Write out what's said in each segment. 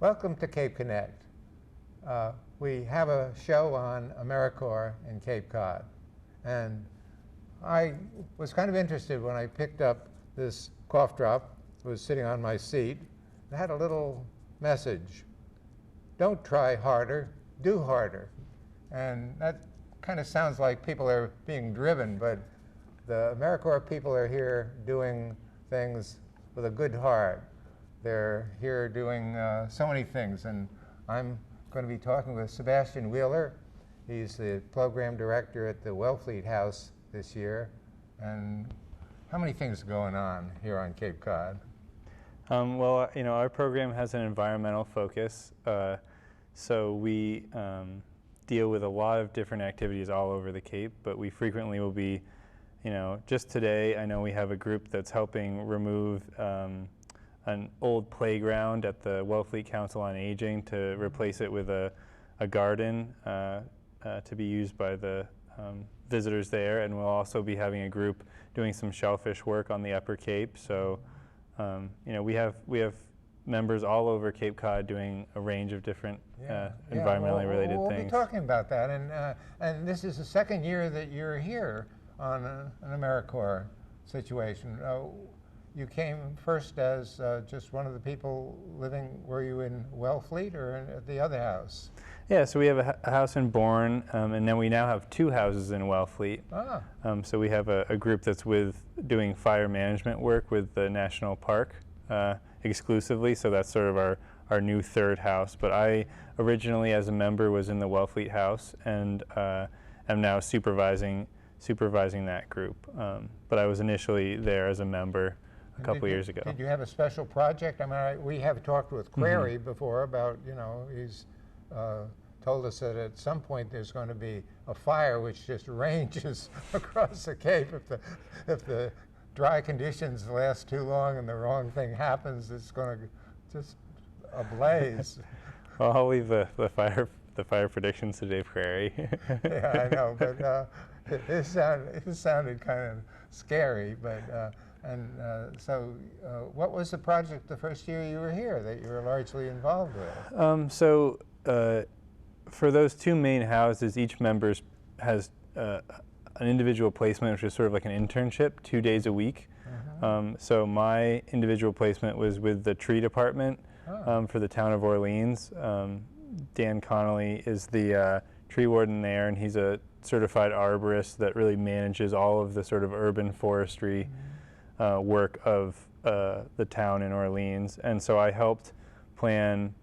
Welcome to Cape Connect. We have a show on AmeriCorps in Cape Cod, and I was kind of interested when I picked up this cough drop. It was sitting on my seat. It had a little message: don't try harder, do harder. And that kind of sounds like people are being driven, but the AmeriCorps people are here doing things with a good heart. They're here doing so many things, and I'm going to be talking with Sebastian Wheeler. He's the program director at the Wellfleet House this year. And how many things are going on here on Cape Cod? Well, our program has an environmental focus, so we deal with a lot of different activities all over the Cape, but we frequently will be, just today I know we have a group that's helping remove an old playground at the Wellfleet Council on Aging to replace it with a garden to be used by the visitors there, and we'll also be having a group doing some shellfish work on the Upper Cape. So we have members all over Cape Cod doing a range of different environmentally related things. We'll be talking about that, and this is the second year that you're here on an AmeriCorps situation. You came first as just one of the people living. Were you in Wellfleet or at the other house? Yeah, so we have a house in Bourne, and then we now have two houses in Wellfleet. Ah. So we have a group that's doing fire management work with the national park exclusively, so that's sort of our new third house. But I originally, as a member, was in the Wellfleet house, and am now supervising that group. But I was initially there as a member a couple years ago. Did you have a special project? I mean, we have talked with Query before about, he's told us that at some point there's going to be a fire which just ranges across the Cape. If the dry conditions last too long and the wrong thing happens, it's going to just ablaze. Well, I'll leave the fire predictions to Dave Query. Yeah, I know, but it sounded kind of scary, but. So what was the project the first year you were here that you were largely involved with? For those two main houses, each member has an individual placement, which is sort of like an internship, 2 days a week. So my individual placement was with the tree department for the town of Orleans. Dan Connolly is the tree warden there, and he's a certified arborist that really manages all of the sort of urban forestry work of the town in Orleans. And so I helped plan,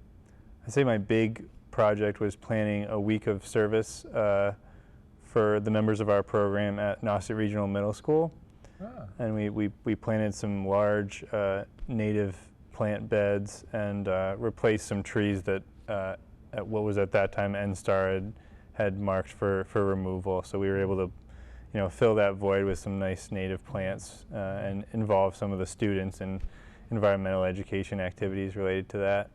I'd say my big project was planning a week of service for the members of our program at Nauset Regional Middle School. And we planted some large native plant beds and replaced some trees that at what was at that time NSTAR had marked for removal. So we were able to fill that void with some nice native plants and involve some of the students in environmental education activities related to that.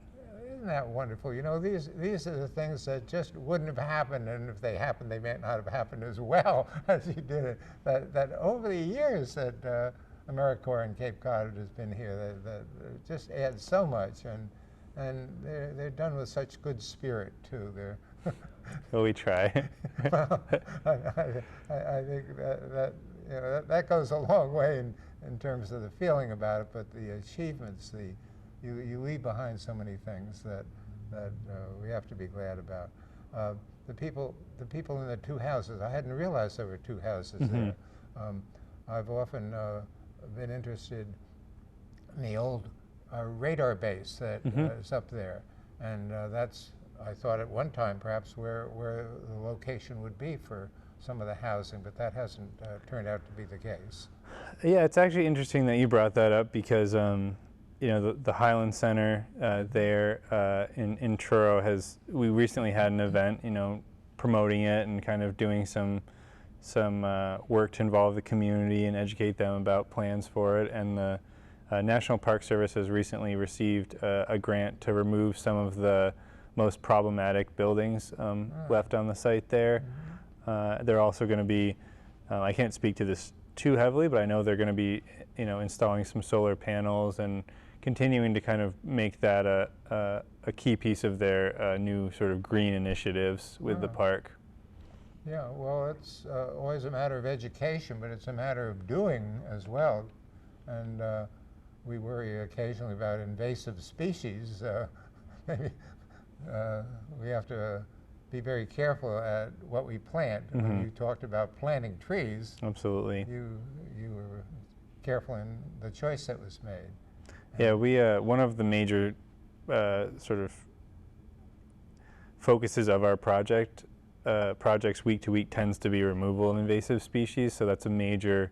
Isn't that wonderful? These are the things that just wouldn't have happened, and if they happened, they might not have happened as well as you did it. That over the years that AmeriCorps and Cape Cod has been here, that just adds so much, and they're done with such good spirit too. Well, we try. Well, I think that goes a long way in terms of the feeling about it, but the achievements, you leave behind so many things that we have to be glad about. The people in the two houses, I hadn't realized there were two houses there. I've often been interested in the old radar base that is up there, and that's, I thought at one time perhaps where the location would be for some of the housing, but that hasn't turned out to be the case. Yeah, it's actually interesting that you brought that up because the Highland Center there in Truro we recently had an event, promoting it and kind of doing some work to involve the community and educate them about plans for it. And the National Park Service has recently received a grant to remove some of the most problematic buildings left on the site there. They're also going to be, I can't speak to this too heavily, but I know they're going to be, installing some solar panels and continuing to kind of make that a key piece of their new sort of green initiatives with the park. Yeah, well, it's always a matter of education, but it's a matter of doing as well. And we worry occasionally about invasive species. Maybe we have to be very careful at what we plant. When you talked about planting trees, absolutely, you were careful in the choice that was made. Yeah, we one of the major sort of focuses of our projects week to week tends to be removal of invasive species. So that's a major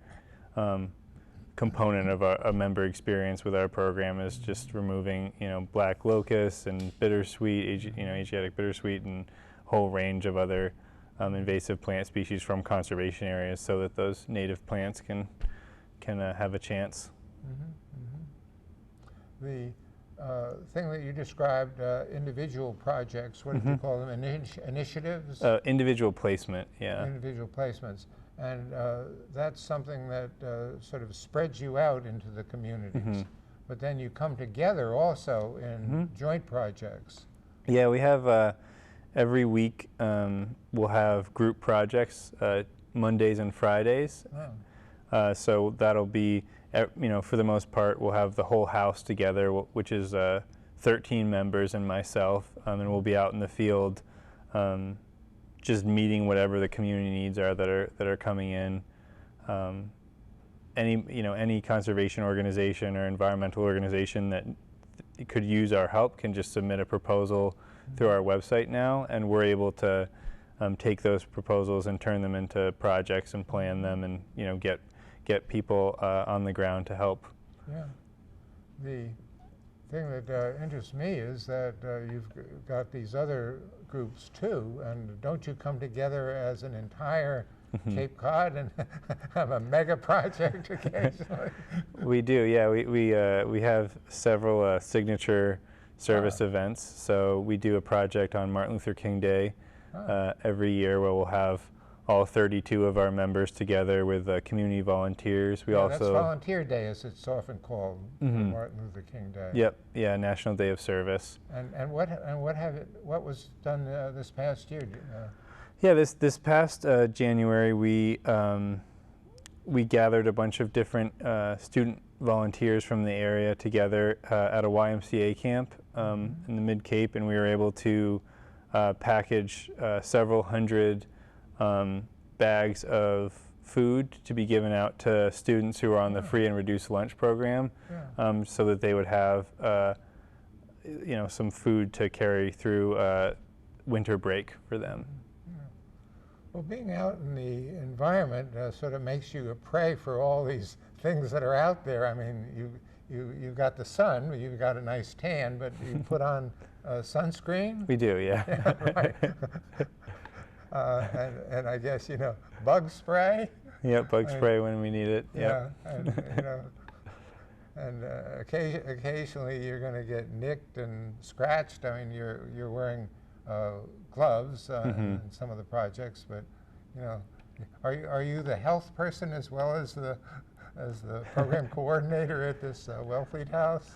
component of a member experience with our program, is just removing, black locust and bittersweet, Asiatic bittersweet, and a whole range of other invasive plant species from conservation areas, so that those native plants can have a chance. The thing that you described, individual projects, what did you call them? Initiatives? Individual placement, yeah. Individual placements. And that's something that sort of spreads you out into the communities. But then you come together also in joint projects. Yeah, we have every week we'll have group projects, Mondays and Fridays. So that'll be, for the most part, we'll have the whole house together, which is 13 members and myself, and we'll be out in the field just meeting whatever the community needs are that are coming in. Any conservation organization or environmental organization that could use our help can just submit a proposal through our website now, and we're able to take those proposals and turn them into projects and plan them, and get people on the ground to help. Yeah. The thing that interests me is that you've got these other groups too, and don't you come together as an entire Cape Cod and have a mega project occasionally? We do, yeah. We have several signature service events. So we do a project on Martin Luther King Day every year, where we'll have all 32 of our members together with community volunteers. We also, that's Volunteer Day, as it's often called, Martin Luther King Day. Yep, yeah, National Day of Service. And what was done this past year? Yeah, this past January, we gathered a bunch of different student volunteers from the area together at a YMCA camp in the Mid-Cape, and we were able to package several hundred bags of food to be given out to students who are on the free and reduced lunch program, so that they would have some food to carry through winter break for them. Well, being out in the environment sort of makes you a prey for all these things that are out there. I mean, you've got the sun, you've got a nice tan, but you put on sunscreen? We do, yeah. Right. And I guess, bug spray? Yep, bug spray when we need it. Yep. Yeah, and occasionally you're going to get nicked and scratched. I mean, you're wearing gloves in some of the projects, but are you the health person as well as the program coordinator at this Wellfleet House?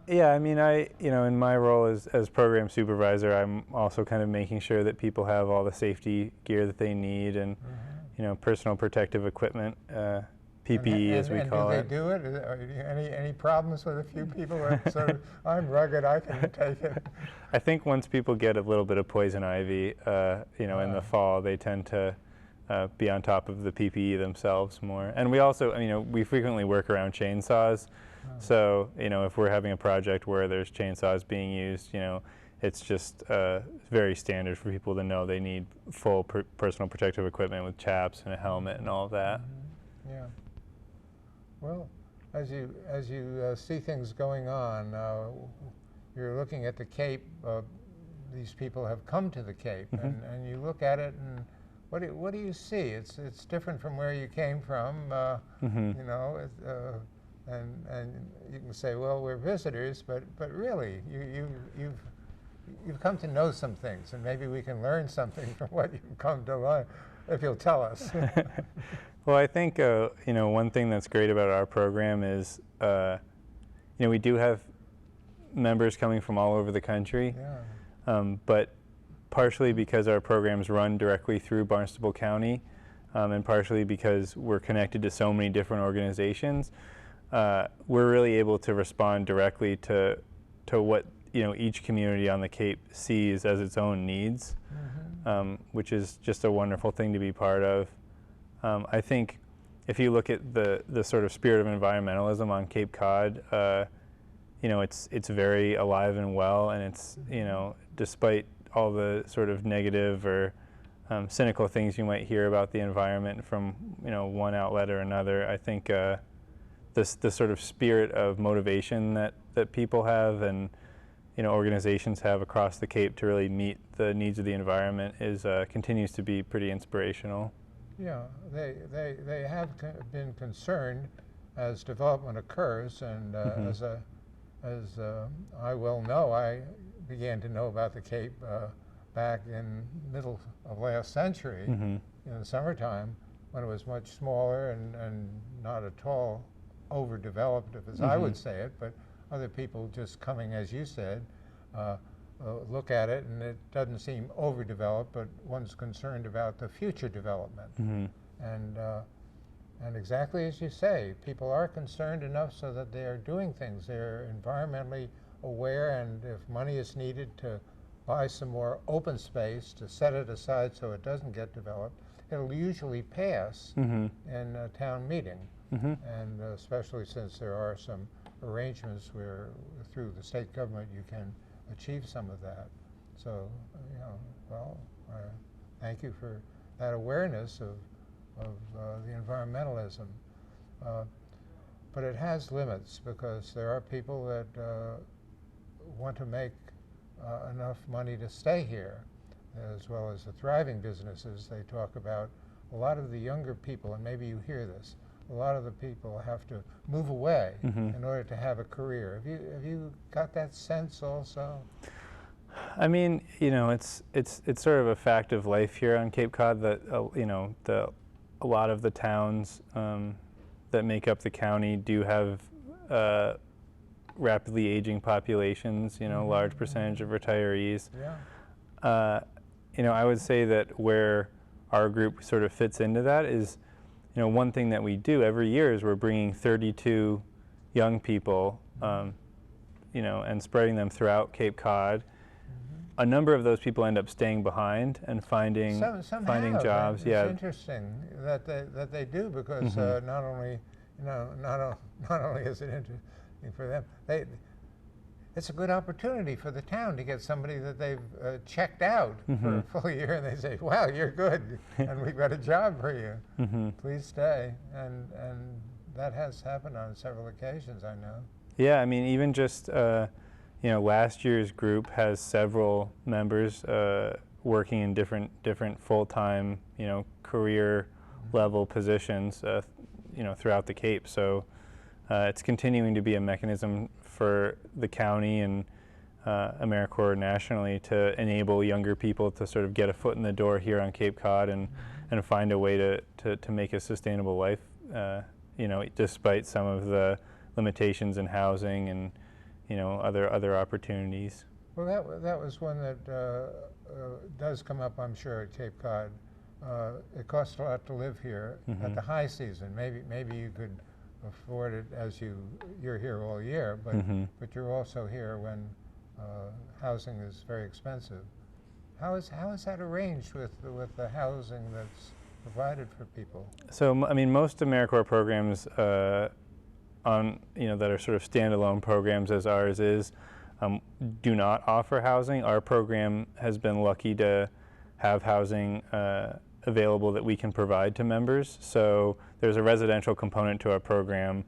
Yeah, I mean, in my role as program supervisor, I'm also kind of making sure that people have all the safety gear that they need, and personal protective equipment, PPE as we call it. And do they do it? Are any problems with a few people who are sort of, I'm rugged, I can take it? I think once people get a little bit of poison ivy, in the fall, they tend to be on top of the PPE themselves more. And we also, we frequently work around chainsaws. So, if we're having a project where there's chainsaws being used, it's just very standard for people to know they need full personal protective equipment with chaps and a helmet and all of that. Yeah. Well, as you see things going on, you're looking at the Cape. These people have come to the Cape, and you look at it, and what do you see? It's different from where you came from, and you can say, well, we're visitors, but really, you've come to know some things, and maybe we can learn something from what you've come to learn, if you'll tell us. Well, I think one thing that's great about our program is we do have members coming from all over the country, Yeah. but partially because our programs run directly through Barnstable County, and partially because we're connected to so many different organizations, we're really able to respond directly to what each community on the Cape sees as its own needs, which is just a wonderful thing to be part of. I think if you look at the sort of spirit of environmentalism on Cape Cod, it's very alive and well, and it's despite all the sort of negative or cynical things you might hear about the environment from one outlet or another, I think this sort of spirit of motivation that people have and organizations have across the Cape to really meet the needs of the environment continues to be pretty inspirational. Yeah, they have been concerned as development occurs, and as I well know, I began to know about the Cape back in middle of last century, in the summertime, when it was much smaller and not at all overdeveloped, as I would say it, but other people just coming, as you said, look at it, and it doesn't seem overdeveloped, but one's concerned about the future development. And exactly as you say, people are concerned enough so that they are doing things. They're environmentally aware, and if money is needed to buy some more open space to set it aside so it doesn't get developed, it'll usually pass in a town meeting. And especially since there are some arrangements where through the state government you can achieve some of that. So, thank you for that awareness of the environmentalism. But it has limits, because there are people that want to make enough money to stay here, as well as the thriving businesses. They talk about a lot of the younger people, and maybe you hear this, a lot of the people have to move away in order to have a career. Have you got that sense also? I mean, it's sort of a fact of life here on Cape Cod that a lot of the towns that make up the county do have rapidly aging populations. Large percentage of retirees. Yeah. I would say that where our group sort of fits into that is, one thing that we do every year is we're bringing 32 young people, and spreading them throughout Cape Cod. A number of those people end up staying behind and finding jobs. It's interesting that they do, because not only is it interesting for them, it's a good opportunity for the town to get somebody that they've checked out for a full year, and they say, "Wow, you're good, and we've got a job for you. Please stay." And that has happened on several occasions, I know. Yeah, I mean, even just last year's group has several members working in different full-time career level positions throughout the Cape. So it's continuing to be a mechanism for the county and AmeriCorps nationally to enable younger people to sort of get a foot in the door here on Cape Cod and find a way to make a sustainable life, despite some of the limitations in housing and other opportunities. Well, that was one that does come up, I'm sure, at Cape Cod. It costs a lot to live here at the high season. Maybe you could afford it as you're here all year, but you're also here when housing is very expensive. How is that arranged with the housing that's provided for people? So, I mean, most AmeriCorps programs that are sort of standalone programs, as ours is, do not offer housing. Our program has been lucky to have housing available that we can provide to members. So there's a residential component to our program,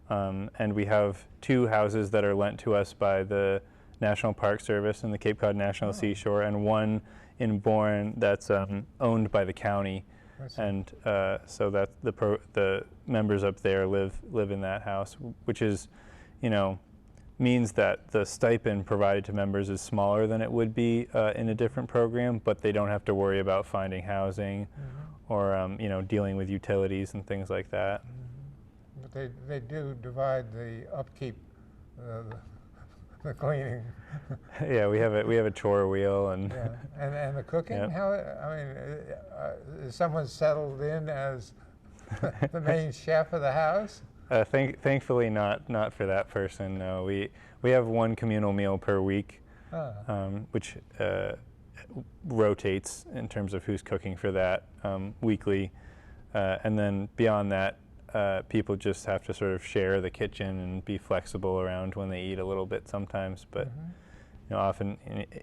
and we have 2 houses that are lent to us by the National Park Service and the Cape Cod National Seashore, and 1 in Bourne that's owned by the county. And so that the members up there live in that house, which is, means that the stipend provided to members is smaller than it would be in a different program, but they don't have to worry about finding housing or dealing with utilities and things like that. But they do divide the upkeep, the cleaning. Yeah, we have a chore wheel, and Yeah, and the cooking. Yep. How, I mean, is someone settled in as the main chef of the house? thankfully not for that person. No, we have one communal meal per week, which rotates in terms of who's cooking for that weekly, and then beyond that, people just have to sort of share the kitchen and be flexible around when they eat a little bit sometimes. But often,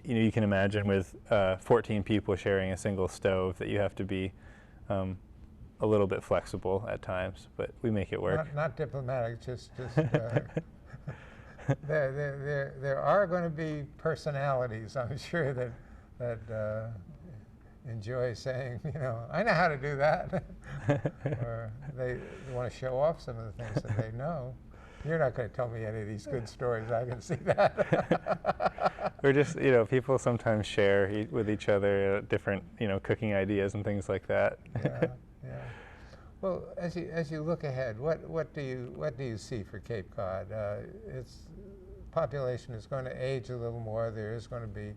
you can imagine with 14 people sharing a single stove that you have to be a little bit flexible at times, but we make it work. Not diplomatic, just there are going to be personalities, I'm sure, that enjoy saying, I know how to do that, or they want to show off some of the things that they know. You're not going to tell me any of these good stories. I can see that. We're just, people sometimes share with each other different, cooking ideas and things like that. Yeah. Well, as you look ahead, what do you see for Cape Cod? Its population is going to age a little more. There is going to be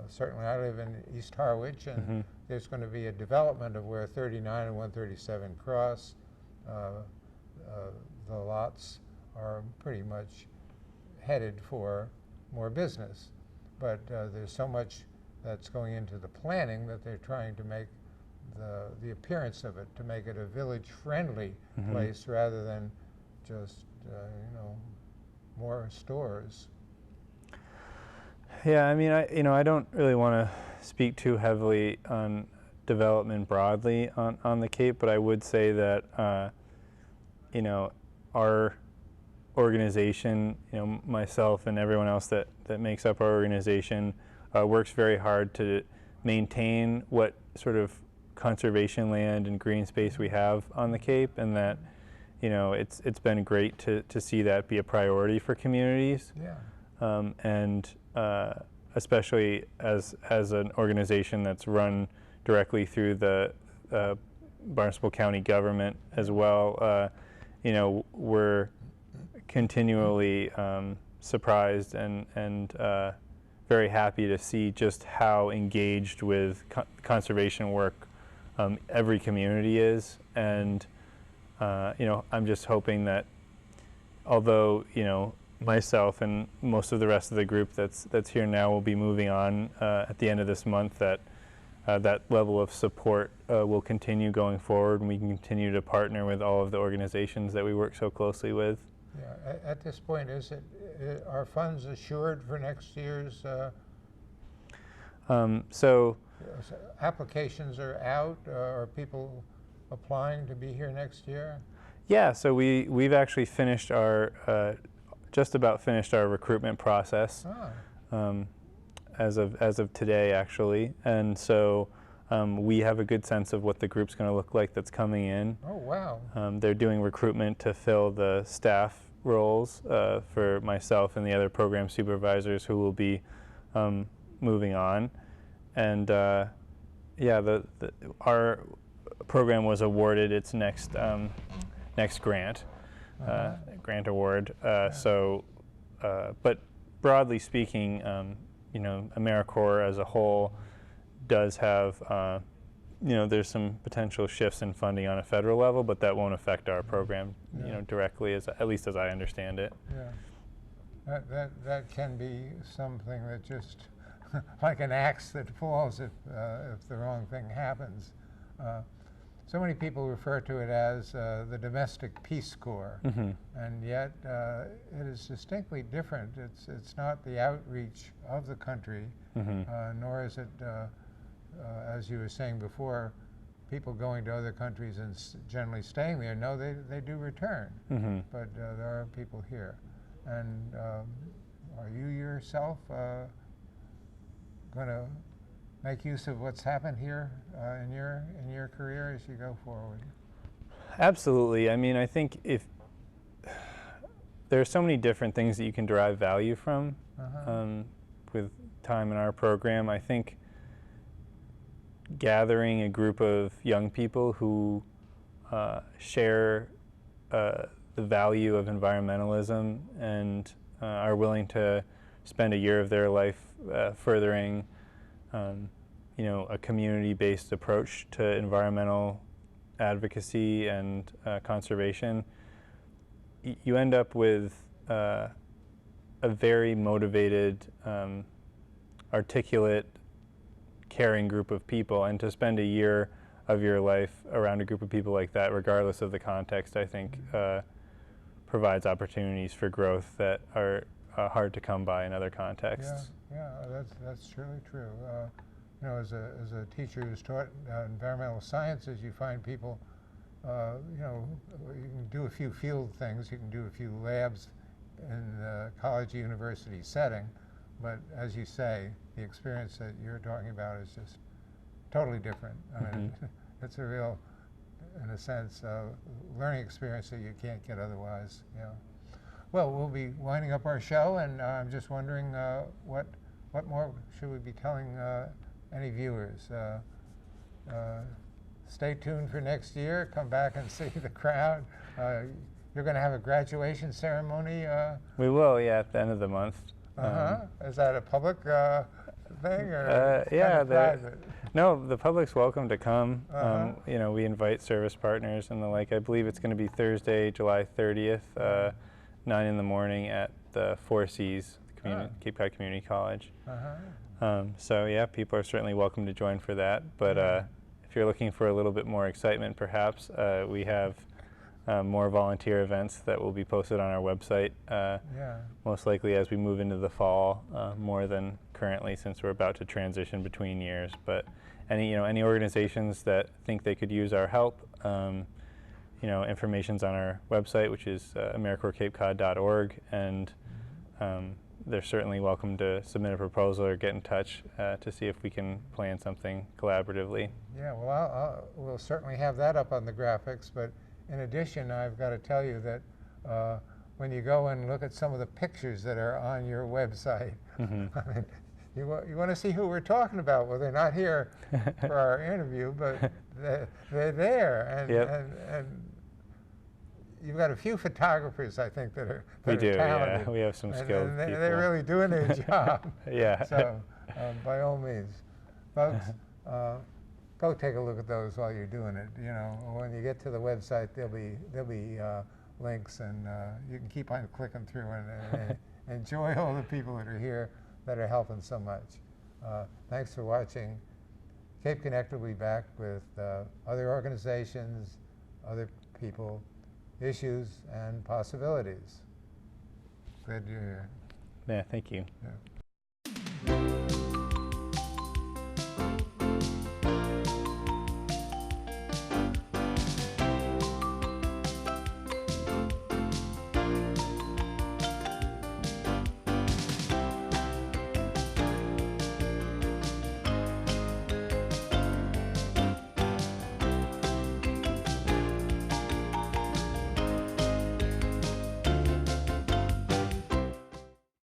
certainly, I live in East Harwich, and there's going to be a development of where 39 and 137 cross. The lots are pretty much headed for more business, but there's so much that's going into the planning that they're trying to make the appearance of it, to make it a village-friendly place rather than just more stores. Yeah, I mean, I don't really want to speak too heavily on development broadly on the Cape, but I would say that our organization, myself and everyone else that makes up our organization, works very hard to maintain what sort of conservation land and green space we have on the Cape, and that it's been great to see that be a priority for communities. Yeah. And especially as an organization that's run directly through the Barnstable County government as well, we're continually surprised and very happy to see just how engaged with conservation work every community is. And I'm just hoping that, although myself and most of the rest of the group that's here now will be moving on at the end of this month, that that level of support will continue going forward, and we can continue to partner with all of the organizations that we work so closely with. Yeah. At this point, are funds assured for next year's? So applications are out. Are people applying to be here next year? Yeah. So we've actually finished our just about finished our recruitment process. As of today, actually, and so we have a good sense of what the group's going to look like that's coming in. Oh, wow. They're doing recruitment to fill the staff roles for myself and the other program supervisors who will be moving on. And our program was awarded its next grant, grant award. But broadly speaking, AmeriCorps as a whole does have, there's some potential shifts in funding on a federal level, but that won't affect our program, directly, at least as I understand it. Yeah, that can be something that just, like an axe that falls if the wrong thing happens. So many people refer to it as the domestic Peace Corps, and yet it is distinctly different. It's not the outreach of the country, nor is it, as you were saying before, people going to other countries and generally staying there. No, they do return, but there are people here. And are you yourself going to make use of what's happened here in your career as you go forward? Absolutely. I mean, I think if there are so many different things that you can derive value from with time in our program. I think gathering a group of young people who share the value of environmentalism and are willing to spend a year of their life furthering a community-based approach to environmental advocacy and conservation, you end up with a very motivated, articulate, caring group of people. And to spend a year of your life around a group of people like that, regardless of the context, I think provides opportunities for growth that are hard to come by in other contexts. Yeah, that's truly true. As a teacher who's taught environmental sciences, you find people, you can do a few field things, you can do a few labs in the college university setting, but as you say, the experience that you're talking about is just totally different. I mean, it's a real, in a sense, learning experience that you can't get otherwise. Yeah. Well, we'll be winding up our show, and I'm just wondering what more should we be telling any viewers? Stay tuned for next year. Come back and see the crowd. You're going to have a graduation ceremony? We will, yeah, at the end of the month. Is that a public thing, or yeah, kind of private? No, the public's welcome to come. We invite service partners and the like. I believe it's going to be Thursday, July 30th, 9 in the morning at the Four Seas, Cape Cod Community College. So yeah, people are certainly welcome to join for that. But if you're looking for a little bit more excitement, perhaps, we have more volunteer events that will be posted on our website, most likely as we move into the fall, more than currently, since we're about to transition between years. But any organizations that think they could use our help, information's on our website, which is AmeriCorpsCapeCod.org, and they're certainly welcome to submit a proposal or get in touch to see if we can plan something collaboratively. Yeah, well, we'll certainly have that up on the graphics, but in addition, I've got to tell you that when you go and look at some of the pictures that are on your website, I mean, you want to see who we're talking about. Well, they're not here for our interview, but they're there, and you've got a few photographers, I think, that are talented. Yeah, we have some skilled people. They're really doing their job. Yeah. So, by all means, folks, go take a look at those while you're doing it. When you get to the website, there'll be links, and you can keep on clicking through and enjoy all the people that are here that are helping so much. Thanks for watching. Cape Connect will be back with other organizations, other people, issues, and possibilities. Glad you're here. Yeah, thank you. Yeah.